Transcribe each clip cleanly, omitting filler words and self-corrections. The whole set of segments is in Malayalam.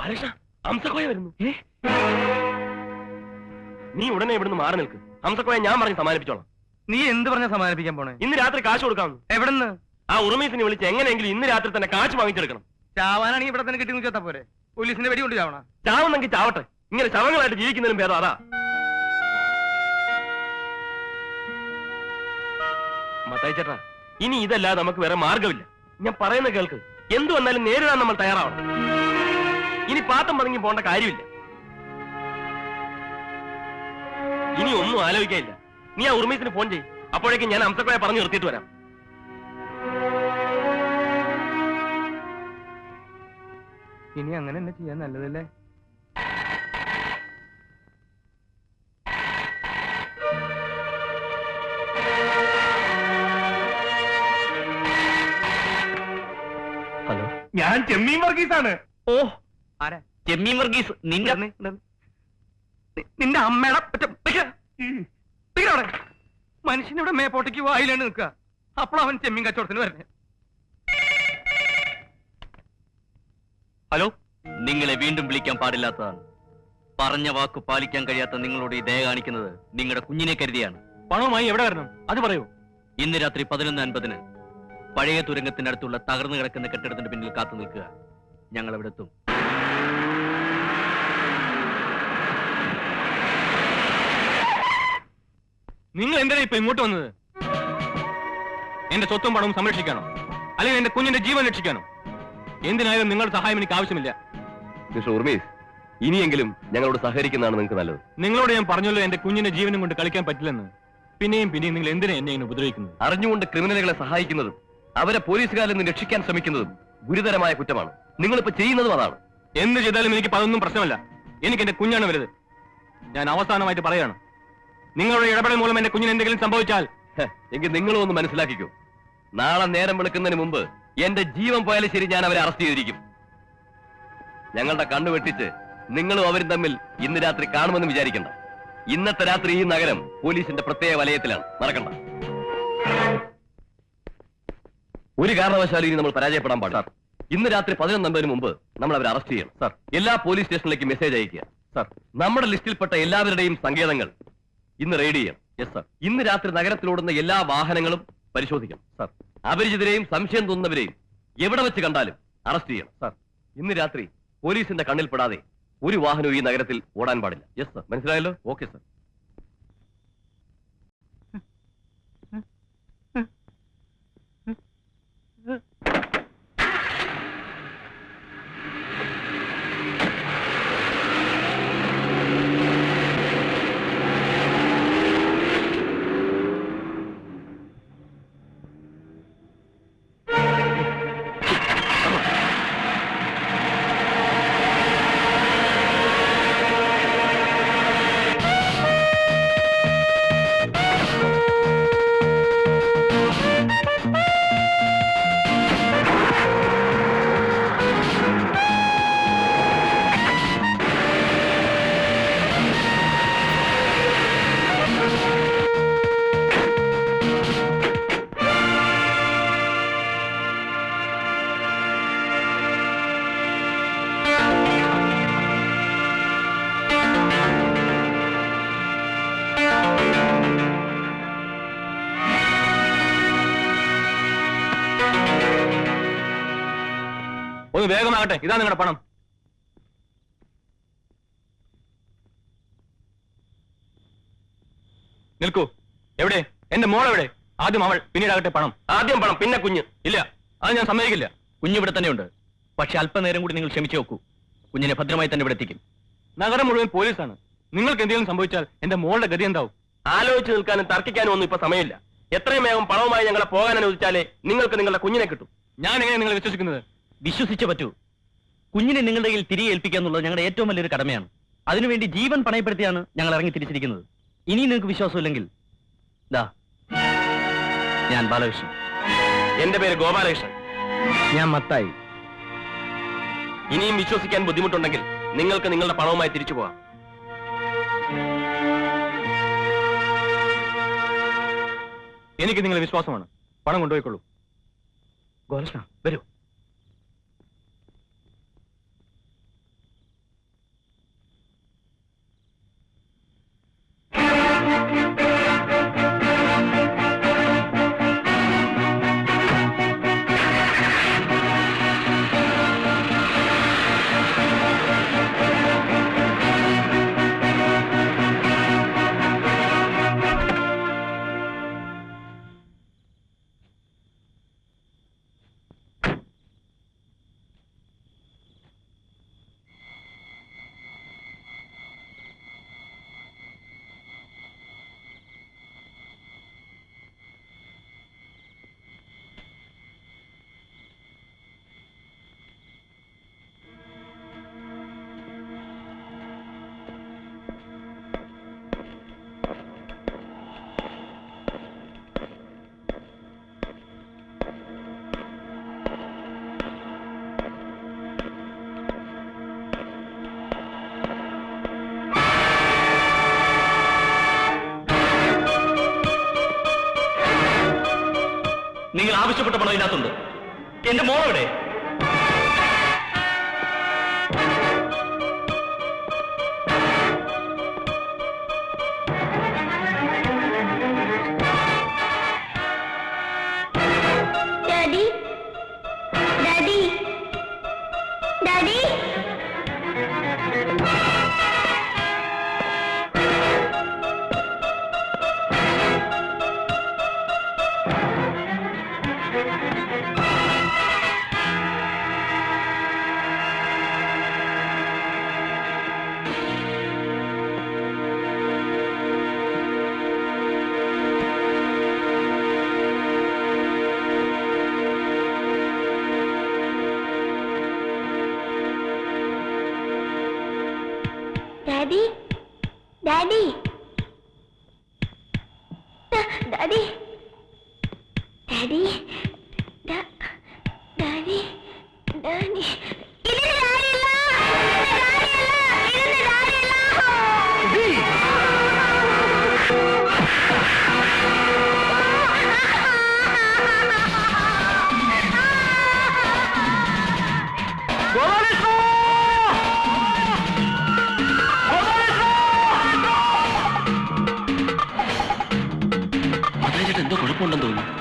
ബാലകൃഷ്ണ, ഹംസക്കോയ വരുന്നു. നീ ഉടനെ ഇവിടുന്ന് മാറി നിൽക്ക്. ഹംസക്കോയ ഞാൻ പറഞ്ഞ് സമാധാനിപ്പിച്ചോളാം. നീ എന്ത് പറഞ്ഞ സമാധാനിപ്പിക്കാൻ പോണേ? ഇന്ന് രാത്രി കാശ് കൊടുക്കാമെന്ന്. എവിടെന്ന്? ആ ഉറുമീസിനെ വിളിച്ച് എങ്ങനെയെങ്കിലും ഇന്ന് രാത്രി തന്നെ കാശ് വാങ്ങിച്ചെടുക്കണം. ചാവാനാണെങ്കിൽ ഇവിടെ തന്നെ കിട്ടി നോക്കിയാ പോരെ? പോലീസിന്റെ വെടി കൊണ്ട് ചാവണ? ചാവുന്നെങ്കിൽ ചാവട്ടെ. ഇങ്ങനെ ശവങ്ങളായിട്ട് ജീവിക്കുന്നതിനും ഭേദം അതാ. മത്തായി ചേട്ടാ, ഇനി ഇതല്ലാതെ നമുക്ക് വേറെ മാർഗമില്ല. ഞാൻ പറയുന്ന കേൾക്ക്. എന്തു വന്നാലും നേരിടാൻ നമ്മൾ തയ്യാറാവണം. ഇനി പാത്തം പതുങ്ങി പോകേണ്ട കാര്യമില്ല. ഇനി ഒന്നും ആലോചിക്കാനില്ല. നീ ആ ഉർമീസിന് ഫോൺ ചെയ്യ്. അപ്പോഴേക്കും ഞാൻ ഹംസക്കോയെ പറഞ്ഞു നിർത്തിയിട്ട് വരാം. ഇനി അങ്ങനെ തന്നെ ചെയ്യാൻ നല്ലതല്ലേ? ഹലോ, ഞാൻ ചെമ്മീൻ വർഗീസാണ്. ഓ, ആരാ? ചെമ്മീൻ വർഗീസ്. നിന്റെ അമ്മയുടെ മനുഷ്യനിവിടെ മേപ്പോട്ടേക്ക് വായിലാണ് നിൽക്കുക. അപ്പോഴവൻ ചെമ്മീൻ കച്ചവടത്തിന് വരണേ. ഹലോ, നിങ്ങളെ വീണ്ടും വിളിക്കാൻ പാടില്ലാത്തതാണ്. പറഞ്ഞ വാക്ക് പാലിക്കാൻ കഴിയാത്ത നിങ്ങളോട് ഈ ദയ കാണിക്കുന്നത് നിങ്ങളുടെ കുഞ്ഞിനെ കരുതിയാണ്. പണവുമായി എവിടെ വരണം അത് പറയൂ. ഇന്ന് രാത്രി 11:50 പഴയ തുരങ്കത്തിനടുത്തുള്ള തകർന്നു കിടക്കുന്ന കെട്ടിടത്തിന്റെ പിന്നിൽ കാത്തു നിൽക്കുക. ഞങ്ങൾ അവിടെ എത്തും. നിങ്ങൾ എന്തിനാ ഇപ്പൊ ഇങ്ങോട്ട് വന്നത്? എന്റെ സ്വത്തും പണവും സംരക്ഷിക്കാനോ, അല്ലെങ്കിൽ എന്റെ കുഞ്ഞിന്റെ ജീവൻ രക്ഷിക്കാനോ? എന്തിനായാലും നിങ്ങളുടെ സഹായം എനിക്ക് ആവശ്യമില്ല. മിസ്റ്റർ ഉർമീസ്, ഇനിയെങ്കിലും ഞങ്ങളോട് സഹകരിക്കുന്നതാണ് നിങ്ങൾക്ക് നല്ലത്. നിങ്ങളോട് ഞാൻ പറഞ്ഞല്ലോ എന്റെ കുഞ്ഞിന്റെ ജീവനും കൊണ്ട് കളിക്കാൻ പറ്റില്ലെന്ന്. പിന്നെയും നിങ്ങൾ എന്തിനാ എന്നെ ഇങ്ങനെ ഉപദ്രവിക്കുന്നത്? അറിഞ്ഞുകൊണ്ട് ക്രിമിനലുകളെ സഹായിക്കുന്നതും അവരെ പോലീസുകാരിൽ നിന്ന് രക്ഷിക്കാൻ ശ്രമിക്കുന്നതും ഗുരുതരമായ കുറ്റമാണ്. നിങ്ങളിപ്പോ ചെയ്യുന്നതും അതാണ്. എന്ത് ചെയ്താലും എനിക്ക് അതൊന്നും പ്രശ്നമല്ല. എനിക്ക് എന്റെ കുഞ്ഞാണ് വലുത്. ഞാൻ അവസാനമായിട്ട് പറയാണ്, നിങ്ങളുടെ ഇടപെടൽ മൂലം എന്റെ കുഞ്ഞിന് എന്തെങ്കിലും സംഭവിച്ചാൽ എങ്കിൽ നിങ്ങളും ഒന്ന് മനസ്സിലാക്കിക്കോ. നാളെ നേരം വെളുക്കുന്നതിന് മുമ്പ് എന്റെ ജീവൻ പോയാലും ശരി, ഞാൻ അവരെ അറസ്റ്റ് ചെയ്തിരിക്കും. ഞങ്ങളുടെ കണ്ണു വെട്ടിച്ച് നിങ്ങളും അവരും തമ്മിൽ ഇന്ന് രാത്രി കാണുമെന്ന് വിചാരിക്കണ്ട. ഇന്നത്തെ രാത്രി ഈ നഗരം പോലീസിന്റെ പ്രത്യേക വലയത്തിലാണ്. മറക്കണ്ട. ഒരു കാരണവശാലും ഇനി നമ്മൾ പരാജയപ്പെടാൻ പാടില്ല. ഇന്ന് രാത്രി 11:50 മുമ്പ് നമ്മൾ അവരെ അറസ്റ്റ് ചെയ്യണം. സാർ, എല്ലാ പോലീസ് സ്റ്റേഷനിലേക്ക് മെസ്സേജ് അയക്കുക. സാർ, നമ്മുടെ ലിസ്റ്റിൽപ്പെട്ട എല്ലാവരുടെയും സങ്കേതങ്ങൾ ഇന്ന് റെയ്ഡ് ചെയ്യണം. Yes sir. ഇന്ന് രാത്രി നഗരത്തിലോടുന്ന എല്ലാ വാഹനങ്ങളും പരിശോധിക്കണം. സാർ, അപരിചിതരെയും സംശയം തോന്നുന്നവരെയും എവിടെ വെച്ച് കണ്ടാലും അറസ്റ്റ് ചെയ്യണം. സാർ, ഇന്ന് രാത്രി പോലീസിന്റെ കണ്ണിൽപ്പെടാതെ ഒരു വാഹനവും ഈ നഗരത്തിൽ ഓടാൻ പാടില്ല. Yes sir. മനസ്സിലായല്ലോ? Okay sir. ഒന്ന് വേഗമാകട്ടെ. ഇതാ നിങ്ങളുടെ പണം. നിൽക്കൂ. എവിടെ എന്റെ മോൾ? എവിടെ? ആദ്യം അവൾ, പിന്നീടാകട്ടെ പണം. ആദ്യം പണം, പിന്നെ കുഞ്ഞ്. ഇല്ല, അത് ഞാൻ സമ്മതിക്കില്ല. കുഞ്ഞിവിടെ തന്നെയുണ്ട്. പക്ഷെ അല്പനേരം കൂടി നിങ്ങൾ ക്ഷമിച്ചു നോക്കൂ. കുഞ്ഞിനെ ഭദ്രമായി തന്നെ ഇവിടെ എത്തിക്കും. നഗരം മുഴുവൻ പോലീസാണ്. നിങ്ങൾക്ക് എന്തെങ്കിലും സംഭവിച്ചാൽ എന്റെ മോളുടെ ഗതി എന്താവും? ആലോചിച്ച് നിൽക്കാനും തർക്കിക്കാനും ഒന്നും ഇപ്പൊ സമയമില്ല. എത്രയും വേഗം പണവുമായി ഞങ്ങളെ പോകാൻ അനുവദിച്ചാലേ നിങ്ങൾക്ക് നിങ്ങളുടെ കുഞ്ഞിനെ കിട്ടും. ഞാൻ എങ്ങനെ നിങ്ങളെ വിശ്വസിക്കുന്നത്? വിശ്വസിച്ചേ പറ്റൂ. കുഞ്ഞിനെ നിങ്ങളുടെ കയ്യിൽ തിരികെ ഏൽപ്പിക്കുക എന്നുള്ളത് ഞങ്ങളുടെ ഏറ്റവും വലിയൊരു കടമയാണ്. അതിനുവേണ്ടി ജീവൻ പണയപ്പെടുത്തിയാണ് ഞങ്ങൾ ഇറങ്ങി തിരിച്ചിരിക്കുന്നത്. ഇനി നിങ്ങൾക്ക് വിശ്വാസമില്ലെങ്കിൽ ദാ, ഞാൻ ബാലകൃഷ്ണൻ. എന്റെ പേര് ഗോപാലകൃഷ്ണൻ. ഞാൻ മത്തായി. ഇനിയും വിശ്വസിക്കാൻ ബുദ്ധിമുട്ടുണ്ടെങ്കിൽ നിങ്ങൾക്ക് നിങ്ങളുടെ പണവുമായി തിരിച്ചു പോകാം. എനിക്ക് നിങ്ങളെ വിശ്വാസമാണ്. പണം കൊണ്ടുപോയിക്കൊള്ളൂ. ഗോപാലകൃഷ്ണ, വരൂ. നിങ്ങൾ ആവശ്യപ്പെട്ട പണം ഇതിനകത്തുണ്ട്. എന്റെ മോളെവിടെ? Daddy, daddy, daddy. Daddy, Daddy, Daddy, Daddy, Daddy, Daddy. എന്തോ കുഴപ്പമുണ്ടെന്ന് തോന്നുന്നു.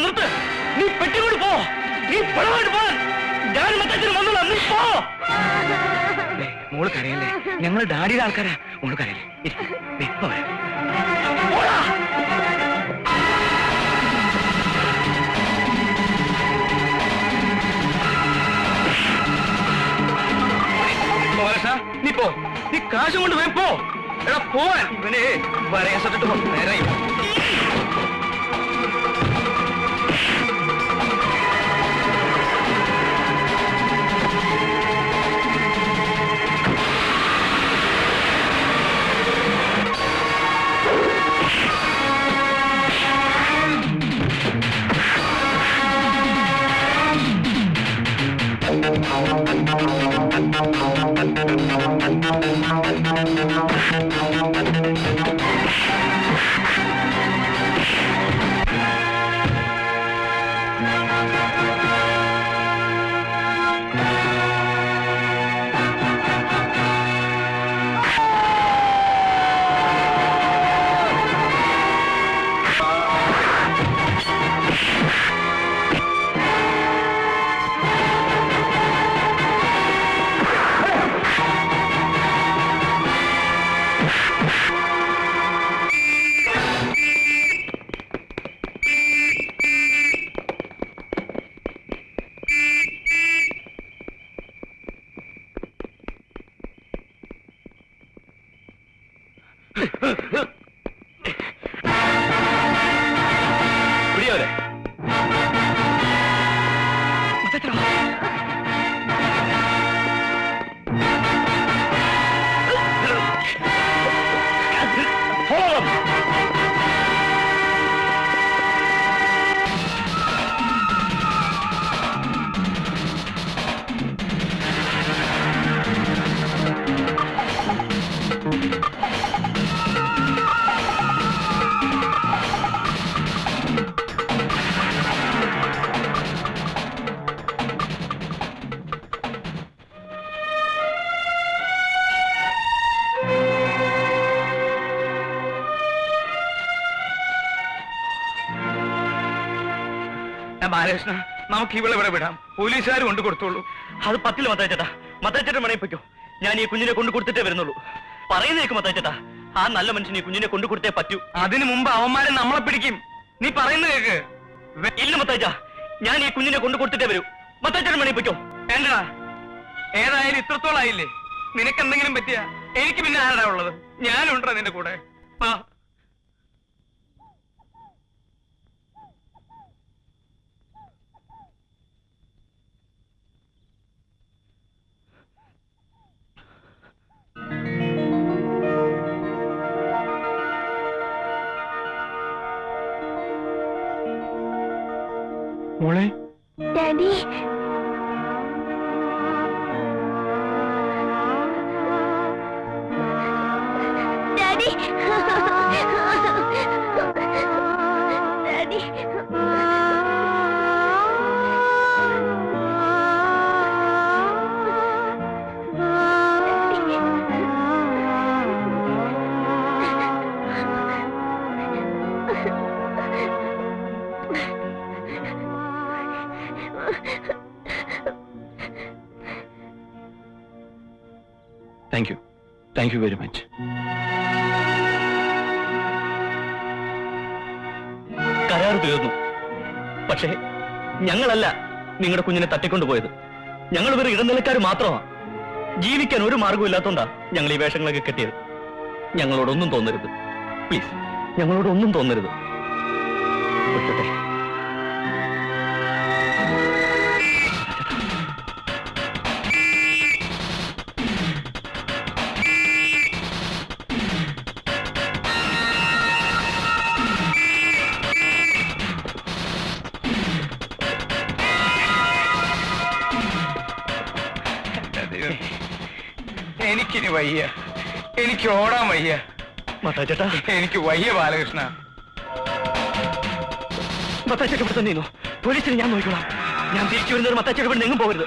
നിർത്ത്, നീ പെട്ടിക്കൊണ്ട് പോ, നീ പണമായിട്ട് പോ. ഞാൻ മറ്റച്ഛനും വന്നോളാ, നീ പോ. മോള് കരയല്ലേ, ഞങ്ങൾ ഡാഡിയുടെ ആൾക്കാരാ. മോള് കരയല്ലേ, പോരാ. നീ പോ, നീ കാശും കൊണ്ട് പോയി പോ. എടാ പോവാൻ. ഇവനെ പറയാൻ സട്ടിട്ട് പോ. നേരെ ബാലകൃഷ്ണ, നമുക്ക് ഇവിടെ ഇവിടെ വിടാം. പോലീസുകാർ കൊണ്ടു കൊടുത്തോളൂ. അത് 10 മത്തായിച്ചേട്ടാ. മത്തായിച്ചേട്ടൻ മണയിൽ പൊയ്ക്കോ. ഞാൻ ഈ കുഞ്ഞിനെ കൊണ്ടു കൊടുത്തിട്ടേ വരുന്നുള്ളൂ. പറയുന്നേക്ക് മത്തായിച്ചേട്ടാ, ആ നല്ല മനുഷ്യൻ ഈ കുഞ്ഞിനെ കൊണ്ടു കൊടുത്തേ പറ്റൂ. അതിനു മുമ്പ് അവന്മാരെ നമ്മളെ പിടിക്കും. നീ പറയുന്ന കേക്ക്. ഇല്ല മത്തായിച്ച, ഞാൻ ഈ കുഞ്ഞിനെ കൊണ്ടു കൊടുത്തിട്ടേ വരൂ. മത്തായിച്ചേട്ടൻ മണയിൽ പൊയ്ക്കോ. വേണ്ടടാ, ഏതായാലും ഇത്രത്തോളായില്ലേ. നിനക്ക് എന്തെങ്കിലും പറ്റിയ എനിക്ക് പിന്നെ ആരാ ഉള്ളത്? ഞാനുണ്ടോ നിന്റെ കൂടെ? ആ മോളെ, daddy, daddy, daddy. Thank you very much. കരാർ തീർന്നു. പക്ഷേ ഞങ്ങളല്ല നിങ്ങളുടെ കുഞ്ഞിനെ തട്ടിക്കൊണ്ടുപോയത്. ഞങ്ങൾ വെറും ഇടനിലക്കാർ മാത്രമാണ്. ജീവിക്കാൻ ഒരു മാർഗവും ഇല്ലാത്തോണ്ടാ ഞങ്ങൾ ഈ വേഷങ്ങളൊക്കെ കെട്ടിയത്. ഞങ്ങളോടൊന്നും തോന്നരുത് പ്ലീസ്, ഞങ്ങളോടൊന്നും തോന്നരുത്. വിട്ടട്ടെ. എനിക്കിനി വയ്യ, എനിക്ക് ഓടാൻ വയ്യ. മത്തായിച്ചേട്ടാ, എനിക്ക് വയ്യ ബാലകൃഷ്ണ. മത്തായിച്ചേട്ടൻ ഇവിടെ തന്നെ പോലീസിനെ ഞാൻ നോക്കിക്കോളാം. ഞാൻ തിരിച്ചു വരുന്നവർ മത്തായിച്ചേട്ടൻ ഇവിടെ എങ്ങും പോകരുത്.